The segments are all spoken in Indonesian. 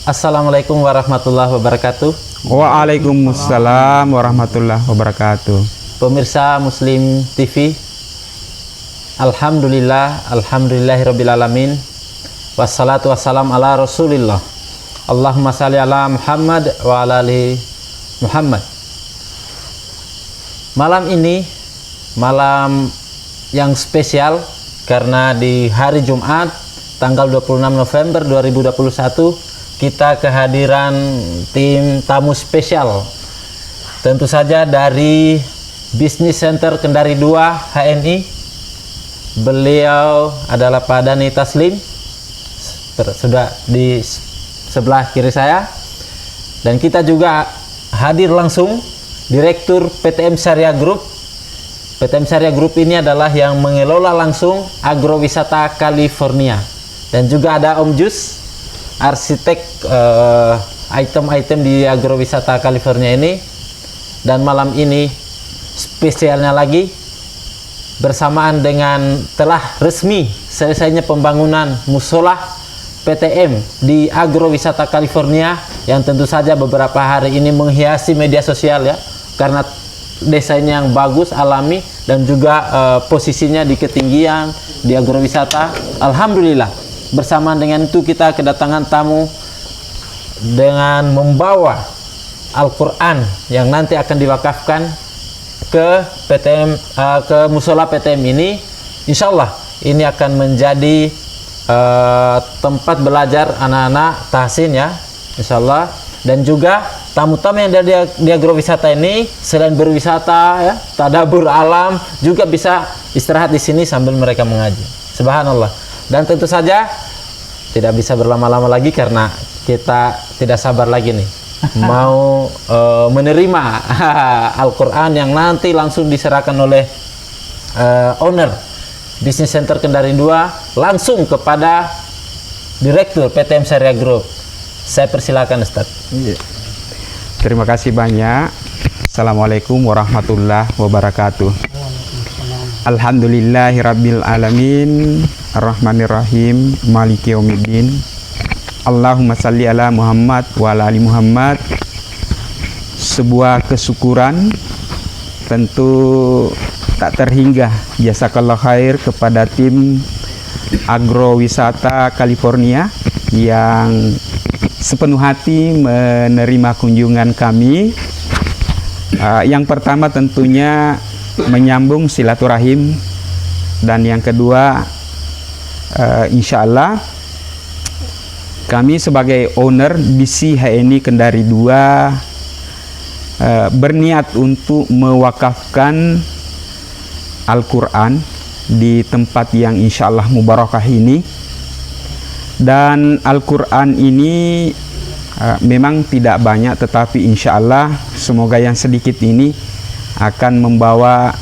Assalamualaikum warahmatullahi wabarakatuh. Waalaikumsalam warahmatullahi wabarakatuh. Pemirsa Muslim TV, Alhamdulillahirabbil alamin. Wassalatu wassalam ala Rasulillah. Allahumma shalli ala Muhammad wa ala ali Muhammad. Malam ini malam yang spesial karena di hari Jumat tanggal 26 November 2021 kita kehadiran tim tamu spesial. Tentu saja dari Business Center Kendari 2 HNI. Beliau adalah Pak Dhani Taslim, sudah di sebelah kiri saya. Dan kita juga hadir langsung Direktur PTM Syariah Group. PTM Syariah Group ini adalah yang mengelola langsung agrowisata California. Dan juga ada Om Jus, arsitek item-item di agrowisata California ini. Dan malam ini spesialnya lagi, bersamaan dengan telah resmi selesainya pembangunan musola PTM di agrowisata California, yang tentu saja beberapa hari ini menghiasi media sosial ya, karena desainnya yang bagus, alami, dan juga posisinya di ketinggian di agrowisata. Alhamdulillah, bersamaan dengan itu kita kedatangan tamu dengan membawa Al-Quran yang nanti akan diwakafkan ke PTM, ke musola PTM ini. Insya Allah ini akan menjadi tempat belajar anak-anak tahsin ya, insya Allah. Dan juga tamu-tamu yang ada di agrowisata ini selain berwisata ya, tadabur alam, juga bisa istirahat di sini sambil mereka mengaji. Subhanallah. Dan tentu saja tidak bisa berlama-lama lagi karena kita tidak sabar lagi nih mau menerima Al-Quran yang nanti langsung diserahkan oleh owner Business Center Kendari 2 langsung kepada Direktur PTM Syariah Group. Saya persilakan Ustaz. Terima kasih banyak. Assalamualaikum warahmatullahi wabarakatuh. Alhamdulillahirabbil alamin, arrahmanirrahim, maliki yaumiddin. Allahumma salli ala Muhammad wa ala ali Muhammad. Sebuah kesyukuran tentu tak terhingga, jazakallah khair kepada tim agrowisata California yang sepenuh hati menerima kunjungan kami. Yang pertama tentunya menyambung silaturahim, dan yang kedua insya Allah kami sebagai owner BC HNI Kendari 2 berniat untuk mewakafkan Al-Quran di tempat yang insya Allah mubarakah ini. Dan Al-Quran ini memang tidak banyak, tetapi insya Allah semoga yang sedikit ini akan membawa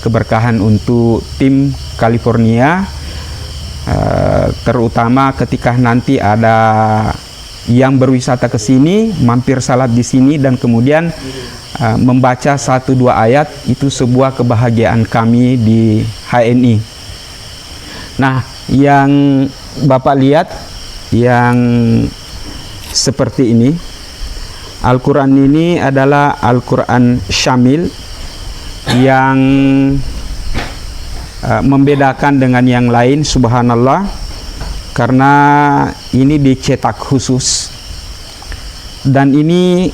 keberkahan untuk tim California, terutama ketika nanti ada yang berwisata ke sini, mampir salat di sini, dan kemudian membaca 1-2 ayat, itu sebuah kebahagiaan kami di HNI. Nah, yang Bapak lihat yang seperti ini, Al-Quran ini adalah Al-Quran Syamil yang membedakan dengan yang lain, subhanallah, karena ini dicetak khusus. Dan ini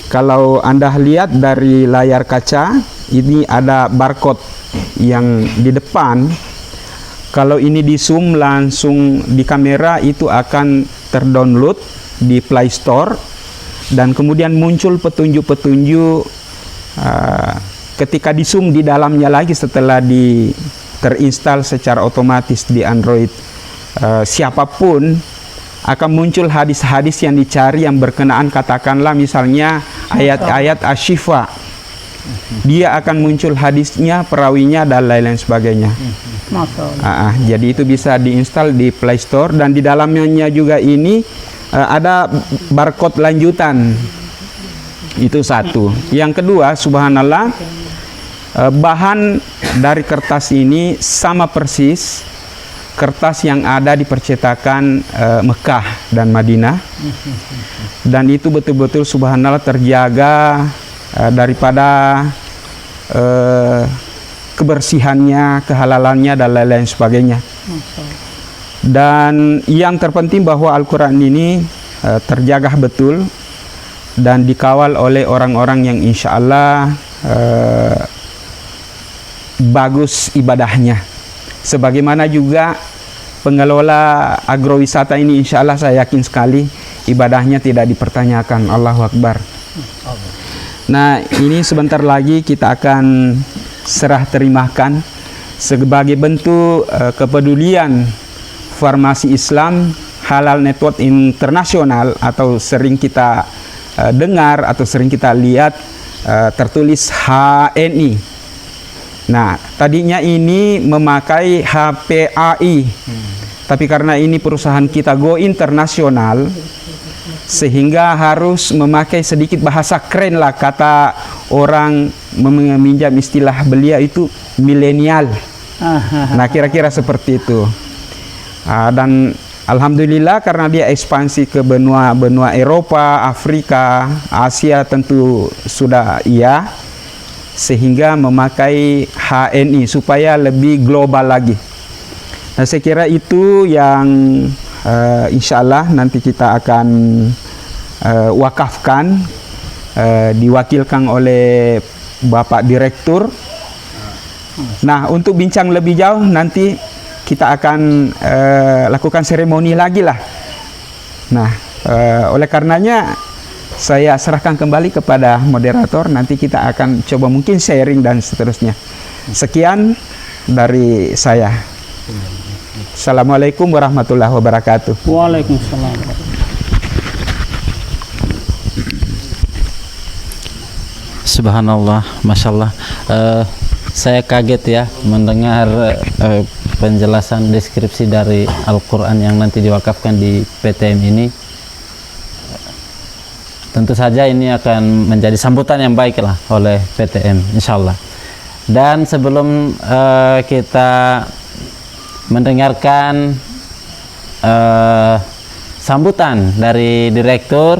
kalau Anda lihat dari layar kaca, ini ada barcode yang di depan. Kalau ini di zoom langsung di kamera, itu akan terdownload di Play Store, dan kemudian muncul petunjuk-petunjuk ketika di zoom di dalamnya lagi setelah terinstall secara otomatis di Android. Siapapun akan muncul hadis-hadis yang dicari yang berkenaan, katakanlah misalnya ayat-ayat asyifa, dia akan muncul hadisnya, perawinya, dan lain-lain sebagainya. Jadi itu bisa diinstal di Play Store, dan di dalamnya juga ini ada barcode lanjutan. Itu satu. Yang kedua, subhanallah, bahan dari kertas ini sama persis kertas yang ada di percetakan Mekah dan Madinah, dan itu betul-betul subhanallah terjaga daripada kebersihannya, kehalalannya dan lain-lain sebagainya. Dan yang terpenting bahwa Al-Quran ini terjaga betul dan dikawal oleh orang-orang yang insya Allah bagus ibadahnya. Sebagaimana juga pengelola agrowisata ini insya Allah saya yakin sekali ibadahnya tidak dipertanyakan. Allahu Akbar. Nah, ini sebentar lagi kita akan serah terimakan sebagai bentuk kepedulian Farmasi Islam Halal Network Internasional, atau sering kita dengar atau sering kita lihat tertulis HNI. Nah, tadinya ini memakai HPAI, tapi karena ini perusahaan kita go internasional, sehingga harus memakai sedikit bahasa keren lah, kata orang meminjam istilah belia itu milenial. Nah, kira-kira seperti itu. Dan alhamdulillah karena dia ekspansi ke benua Eropa, Afrika, Asia tentu sudah iya, sehingga memakai HNI supaya lebih global lagi. Nah, saya kira itu yang insya Allah nanti kita akan wakafkan, diwakilkan oleh Bapak Direktur. Nah, untuk bincang lebih jauh nanti kita akan lakukan seremoni lagi lah. Nah, oleh karenanya saya serahkan kembali kepada moderator, nanti kita akan coba mungkin sharing dan seterusnya. Sekian dari saya. Assalamualaikum warahmatullahi wabarakatuh. Waalaikumsalam. Subhanallah, Masya Allah. Saya kaget ya mendengar penjelasan deskripsi dari Al-Quran yang nanti diwakafkan di PTM ini. Tentu saja ini akan menjadi sambutan yang baik lah oleh PTM, insya Allah. Dan sebelum kita mendengarkan sambutan dari Direktur,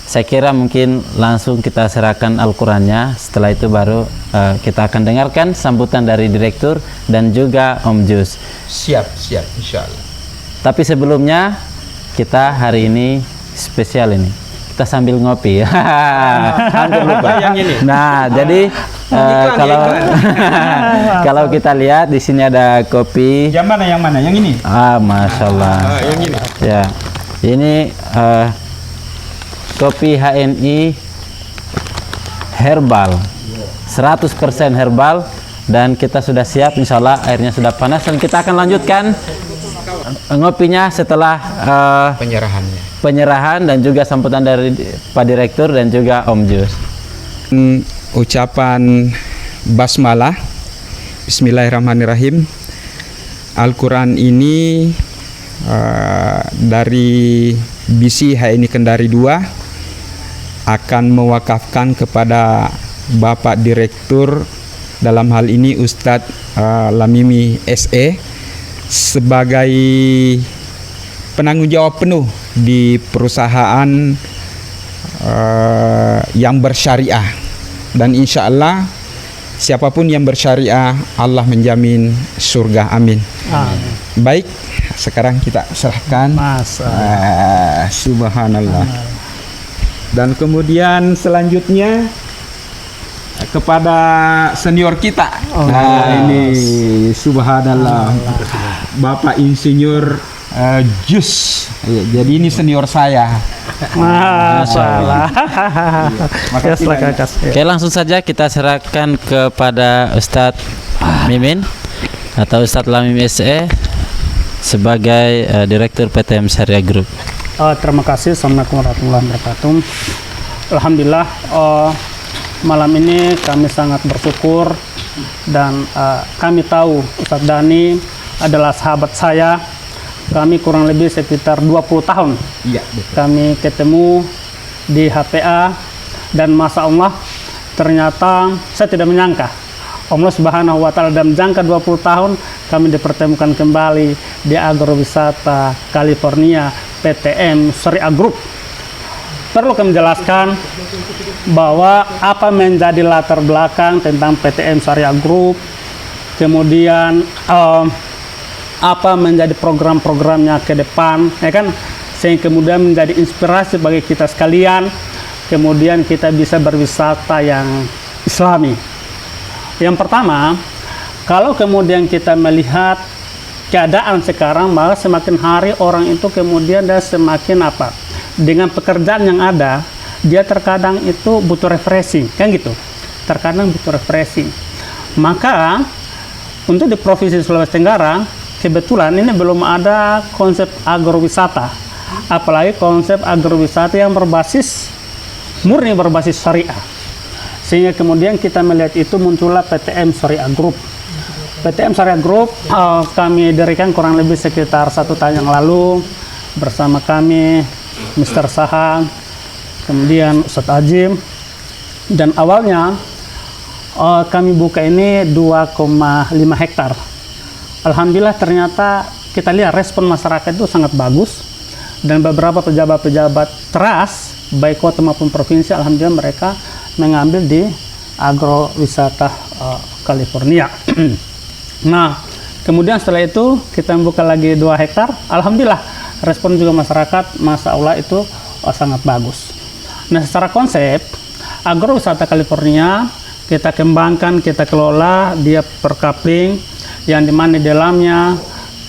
saya kira mungkin langsung kita serahkan Al-Qurannya. Setelah itu baru kita akan dengarkan sambutan dari Direktur dan juga Om Jus. Siap, insya Allah. Tapi sebelumnya kita hari ini spesial ini. Kita sambil ngopi. Hampir lupa. Yang ini. Nah, jadi kalau kita lihat di sini ada kopi. Yang mana? Yang ini? Masya Allah. Yang ini. Ya, ini kopi HNI herbal, 100% herbal, dan kita sudah siap, insya Allah airnya sudah panas, dan kita akan lanjutkan ngopinya setelah penyerahan dan juga sambutan dari Pak Direktur dan juga Om Jus. Ucapan basmalah, Bismillahirrahmanirrahim. Al-Quran ini dari BC HNI Kendari 2 akan mewakafkan kepada Bapak Direktur, dalam hal ini Ustadz Lamimi SE, sebagai penanggung jawab penuh di perusahaan yang bersyariah, dan insya Allah siapapun yang bersyariah Allah menjamin surga, amin. Baik, sekarang kita serahkan. Subhanallah. Dan kemudian selanjutnya kepada senior kita. Ini subhanallah, Bapak Insinyur Jus. Jadi ini senior saya. Masalah. Oke, langsung saja kita serahkan kepada Ustadz Mimin atau Ustadz Lamim SE sebagai Direktur PTM Syariah Group. Terima kasih. Assalamualaikum warahmatullahi wabarakatuh. Alhamdulillah, malam ini kami sangat bersyukur, dan kami tahu Ustadz Dhani adalah sahabat saya. Kami kurang lebih sekitar 20 tahun. Iya, betul. Kami ketemu di HPA, dan Masya Allah, ternyata saya tidak menyangka Allah Subhanahu wa Ta'ala dalam jangka 20 tahun kami dipertemukan kembali di Agrowisata California PTM Syariah Group. Perlu kami jelaskan bahwa apa menjadi latar belakang tentang PTM Syariah Group, kemudian apa menjadi program-programnya ke depan, ya kan, sehingga kemudian menjadi inspirasi bagi kita sekalian, kemudian kita bisa berwisata yang Islami. Yang pertama, kalau kemudian kita melihat keadaan sekarang, bahwa semakin hari orang itu kemudian dan semakin apa, dengan pekerjaan yang ada, dia terkadang itu butuh refreshing, kan gitu, terkadang butuh refreshing. Maka untuk di Provinsi Sulawesi Tenggara, kebetulan ini belum ada konsep agrowisata, apalagi konsep agrowisata yang murni berbasis syariah. Sehingga kemudian kita melihat itu muncullah PTM Syariah Group. PTM Syariah Group kami dirikan kurang lebih sekitar 1 tahun yang lalu bersama kami, Mr. Sahang, kemudian Ustadz Ajim, dan awalnya kami buka ini 2,5 hektar. Alhamdulillah ternyata kita lihat respon masyarakat itu sangat bagus, dan beberapa pejabat-pejabat teras baik kota maupun provinsi, alhamdulillah mereka mengambil di Agrowisata California. Nah, kemudian setelah itu kita membuka lagi 2 hektar. Alhamdulillah respon juga masyarakat, masya Allah itu sangat bagus. Nah, secara konsep Agrowisata California kita kembangkan, kita kelola, dia per coupling yang dimana di dalamnya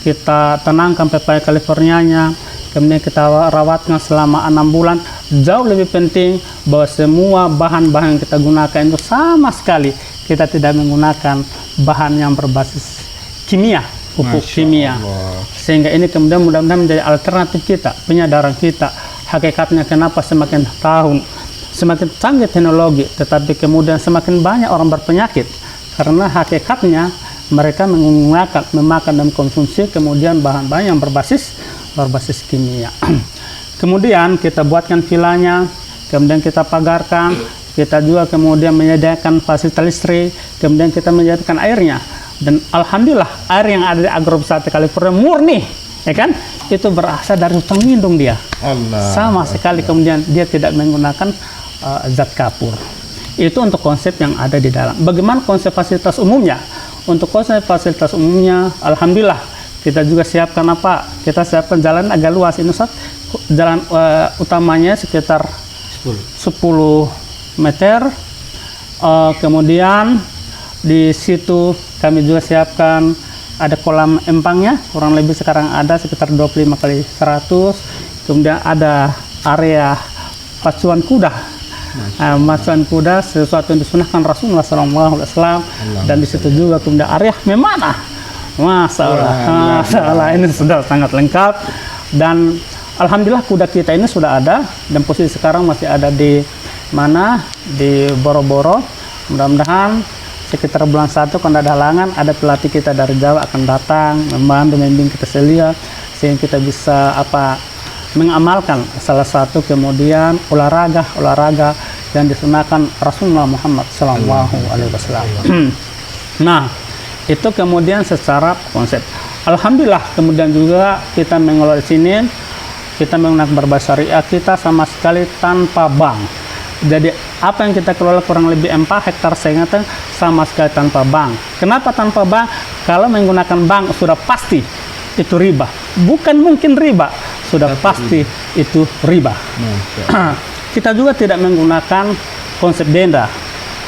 kita tenangkan pepaya Californianya, kemudian kita rawatkan selama 6 bulan. Jauh lebih penting bahwa semua bahan-bahan yang kita gunakan itu sama sekali kita tidak menggunakan bahan yang berbasis kimia, pupuk kimia. Sehingga ini kemudian mudah-mudahan menjadi alternatif kita, penyadaran kita. Hakikatnya kenapa semakin tahun semakin canggih teknologi, tetapi kemudian semakin banyak orang berpenyakit, karena hakikatnya mereka memakan dan konsumsi kemudian bahan-bahan yang berbasis kimia. Kemudian kita buatkan vilanya, kemudian kita pagarkan, kita juga kemudian menyediakan fasilitas listrik, kemudian kita menyediakan airnya. Dan alhamdulillah air yang ada di Agrowisata California murni, ya kan? Itu berasal dari hutan lindung dia. Sama sekali kemudian dia tidak menggunakan zat kapur. Itu untuk konsep yang ada di dalam. Bagaimana konsep fasilitas umumnya? Untuk konsep fasilitas umumnya, alhamdulillah kita juga siapkan apa? Kita siapkan jalan agak luas ini, Ustaz. Jalan utamanya sekitar 10 meter. Kemudian di situ kami juga siapkan ada kolam empangnya, kurang lebih sekarang ada sekitar 25 kali 100. Kemudian ada area pacuan kuda. Pacuan kuda sesuatu yang disunahkan Rasulullah SAW, dan di situ juga kemudian area memanah. Masya Allah, ini sudah sangat lengkap. Dan alhamdulillah kuda kita ini sudah ada, dan posisi sekarang masih ada di mana? Di Boro-Boro. Mudah-mudahan sekitar bulan 1 kalau ada halangan, ada pelatih kita dari Jawa akan datang membimbing kita selia, sehingga kita bisa mengamalkan salah satu kemudian olahraga yang disunahkan Rasulullah Muhammad SAW. Nah, itu kemudian secara konsep. Alhamdulillah kemudian juga kita mengelola di sini, kita menggunakan berbasis syariah, kita sama sekali tanpa bank. Jadi apa yang kita kelola kurang lebih 4 hektar saya ingat sama sekali tanpa bank. Kenapa tanpa bank? Kalau menggunakan bank sudah pasti itu riba. Bukan mungkin riba, sudah pasti itu riba. Kita juga tidak menggunakan konsep denda.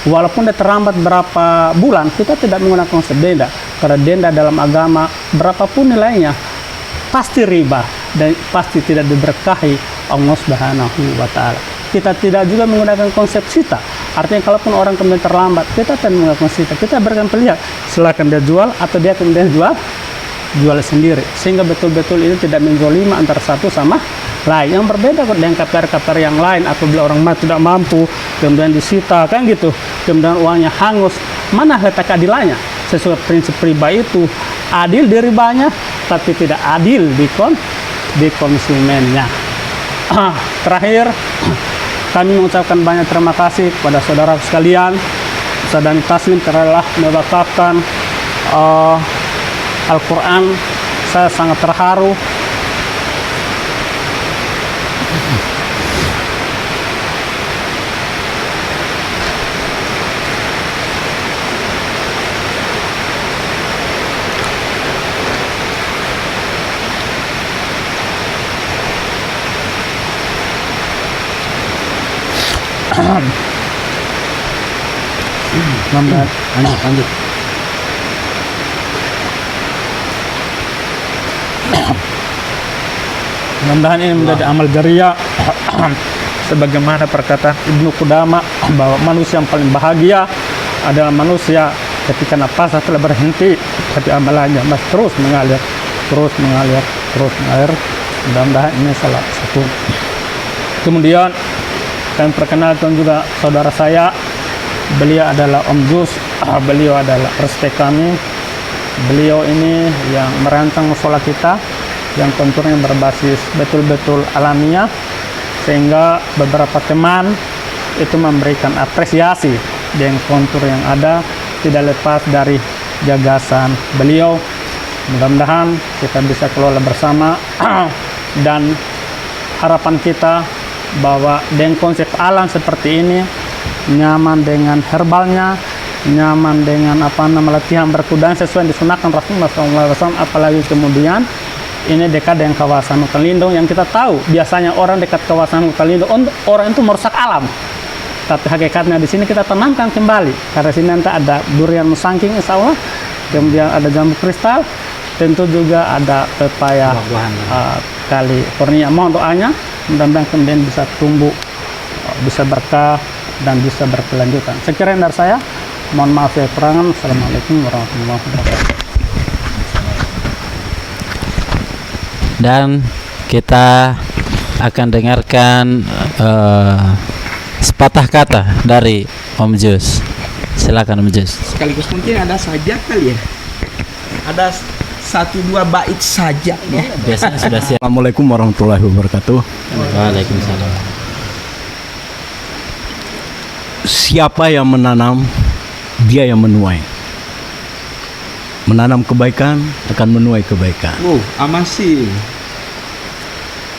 Walaupun dia terlambat berapa bulan, kita tidak menggunakan konsep denda. Karena denda dalam agama, berapapun nilainya, pasti riba dan pasti tidak diberkahi Allah Subhanahu wa Ta'ala. Kita tidak juga menggunakan konsep sita. Artinya kalaupun orang kemudian terlambat, kita tidak menggunakan sita. Kita berikan pilihan, silakan dia jual atau dia kemudian jual sendiri. Sehingga betul-betul ini tidak menzolimi antara satu sama lain. Yang berbeda dengan KPR yang lain, apabila orang tidak mampu kemudian disita, kan gitu, kemudian uangnya hangus, mana letak keadilannya? Sesuai prinsip riba itu adil di ribanya, tapi tidak adil di konsumennya. Terakhir, kami mengucapkan banyak terima kasih kepada saudara sekalian. Ustaz Dhani Taslim telah mewakafkan Al-Quran, saya sangat terharu. Lanjut. Mudah-mudahan ini menjadi amal jariah sebagaimana perkataan Ibnu Qudamah bahwa manusia yang paling bahagia adalah manusia ketika nafasnya telah berhenti tapi amalannya masih terus mengalir. Mudah-mudahan ini salah satu. Kemudian kami perkenalkan juga saudara saya, beliau adalah Om Jus, beliau adalah respek kami. Beliau ini yang merancang musola kita, yang konturnya berbasis betul-betul alamiah, sehingga beberapa teman itu memberikan apresiasi dengan kontur yang ada, tidak lepas dari gagasan beliau. Mudah-mudahan kita bisa kelola bersama dan harapan kita bahwa dengan konsep alam seperti ini, nyaman dengan herbalnya, nyaman dengan latihan berkuda sesuai disunahkan Rasulullah SAW, apalagi kemudian ini dekat dengan kawasan hutan lindung yang kita tahu biasanya orang dekat kawasan hutan lindung orang itu merusak alam, tapi hakikatnya di sini kita tenangkan kembali karena sini nanti ada durian musangking insya Allah, kemudian ada jambu kristal, tentu juga ada pepaya California. Mohon doanya mudah-mudahan kemudian bisa tumbuh, bisa berkah dan bisa berkelanjutan. Sekian dari saya, mohon maaf ya kekurangan. Assalamualaikum warahmatullahi wabarakatuh. Dan kita akan dengarkan sepatah kata dari Om Jus. Silakan Om Jus. Sekaligus mungkin ada sajak kali ya. Ada 1-2 bait sajak ya. Biasanya sudah siap. Assalamualaikum warahmatullahi wabarakatuh. Waalaikumsalam. Siapa yang menanam, dia yang menuai. Menanam kebaikan akan menuai kebaikan. Amasi.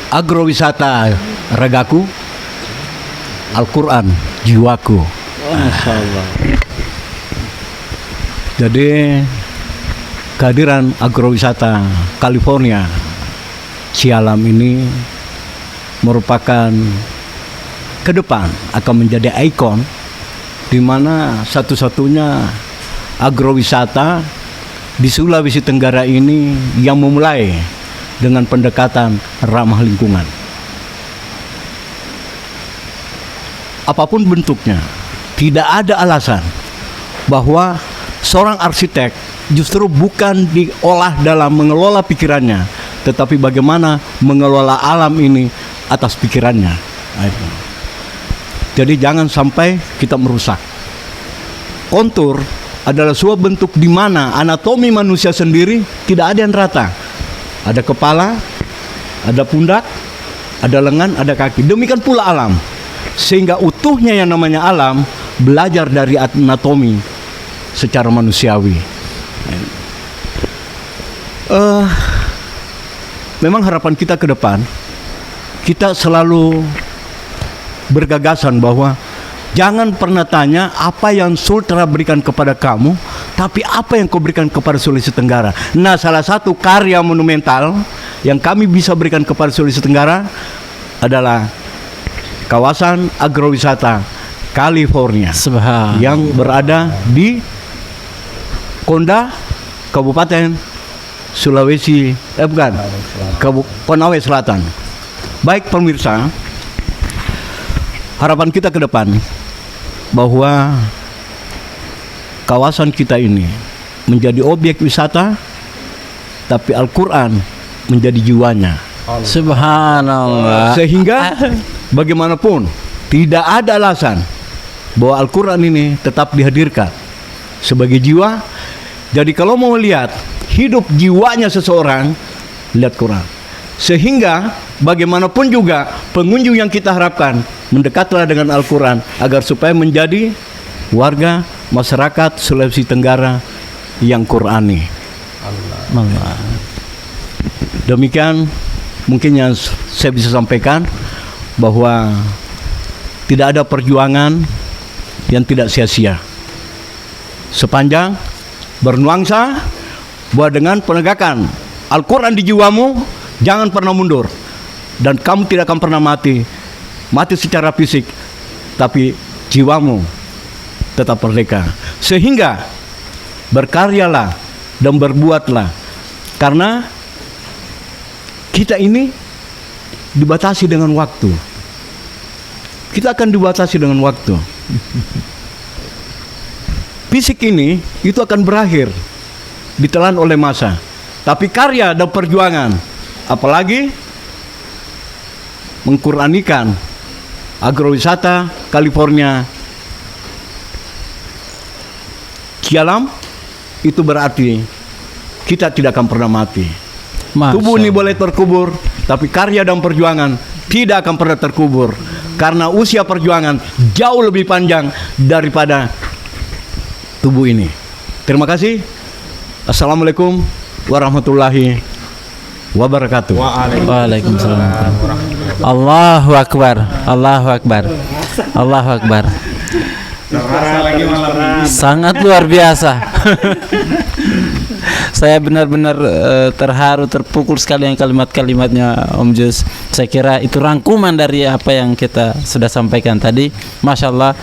Agrowisata ragaku, Al-Quran jiwaku. Jadi kehadiran agrowisata California Sialam ini merupakan ke depan akan menjadi ikon di mana satu-satunya agrowisata di Sulawesi Tenggara ini yang memulai dengan pendekatan ramah lingkungan. Apapun bentuknya, tidak ada alasan bahwa seorang arsitek justru bukan diolah dalam mengelola pikirannya, tetapi bagaimana mengelola alam ini atas pikirannya. Jadi jangan sampai kita merusak. Kontur adalah sebuah bentuk di mana anatomi manusia sendiri tidak ada yang rata. Ada kepala, ada pundak, ada lengan, ada kaki. Demikian pula alam. Sehingga utuhnya yang namanya alam belajar dari anatomi secara manusiawi. Memang harapan kita ke depan, kita selalu bergagasan bahwa jangan pernah tanya apa yang Sultra berikan kepada kamu, tapi apa yang kau berikan kepada Sulawesi Tenggara. Nah, salah satu karya monumental yang kami bisa berikan kepada Sulawesi Tenggara adalah kawasan agrowisata California yang berada di Konda, Kabupaten Sulawesi, Konawe Selatan. Baik pemirsa, harapan kita ke depan bahwa kawasan kita ini menjadi objek wisata, tapi Al-Quran menjadi jiwanya. Subhanallah. Sehingga bagaimanapun tidak ada alasan bahwa Al-Quran ini tetap dihadirkan sebagai jiwa. Jadi kalau mau lihat hidup jiwanya seseorang, lihat Quran. Sehingga bagaimanapun juga pengunjung yang kita harapkan mendekatlah dengan Al-Quran agar supaya menjadi warga masyarakat Sulawesi Tenggara yang Qurani. Demikian mungkin yang saya bisa sampaikan, bahwa tidak ada perjuangan yang tidak sia-sia. Sepanjang bernuansa bahwa dengan penegakan Al-Quran di jiwamu, jangan pernah mundur. Dan kamu tidak akan pernah mati secara fisik, tapi jiwamu tetap merdeka. Sehingga berkaryalah dan berbuatlah, karena kita ini dibatasi dengan waktu. Kita akan dibatasi dengan waktu. Fisik ini itu akan berakhir, ditelan oleh masa. Tapi karya dan perjuangan, apalagi mengquranikan agrowisata California Cialam, itu berarti kita tidak akan pernah mati. Tubuh ini boleh terkubur, tapi karya dan perjuangan tidak akan pernah terkubur, karena usia perjuangan jauh lebih panjang daripada tubuh ini. Terima kasih. Assalamualaikum warahmatullahi wabarakatuh. Waalaikumsalam. Allahu Akbar. Allahu Akbar. Allahu Akbar. Sangat luar biasa. Saya benar-benar terharu, terpukul sekali yang kalimat-kalimatnya Om Jus. Saya kira itu rangkuman dari apa yang kita sudah sampaikan tadi. Masya Allah,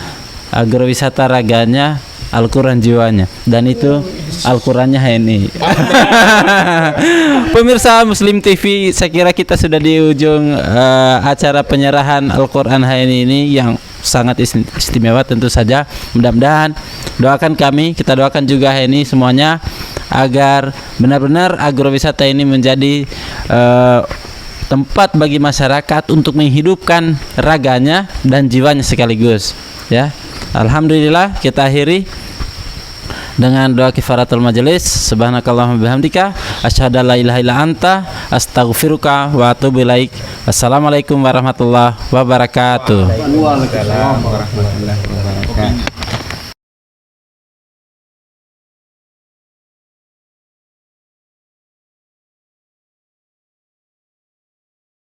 agrowisata raganya, Al-Quran jiwanya, dan itu Al-Qurannya HNI. Pemirsa Muslim TV, saya kira kita sudah di ujung acara penyerahan Al-Quran HNI ini yang sangat istimewa tentu saja. Mudah-mudahan doakan kami, kita doakan juga HNI semuanya agar benar-benar agrowisata ini menjadi tempat bagi masyarakat untuk menghidupkan raganya dan jiwanya sekaligus, ya. Alhamdulillah, kita akhiri dengan doa kifaratul majelis. Subhanakallahumma bihamdika asyhadu an la ilaha illa anta astaghfiruka wa atubu ilaik. Wassalamualaikum warahmatullahi wabarakatuh. Waalaikumsalam warahmatullahi wabarakatuh.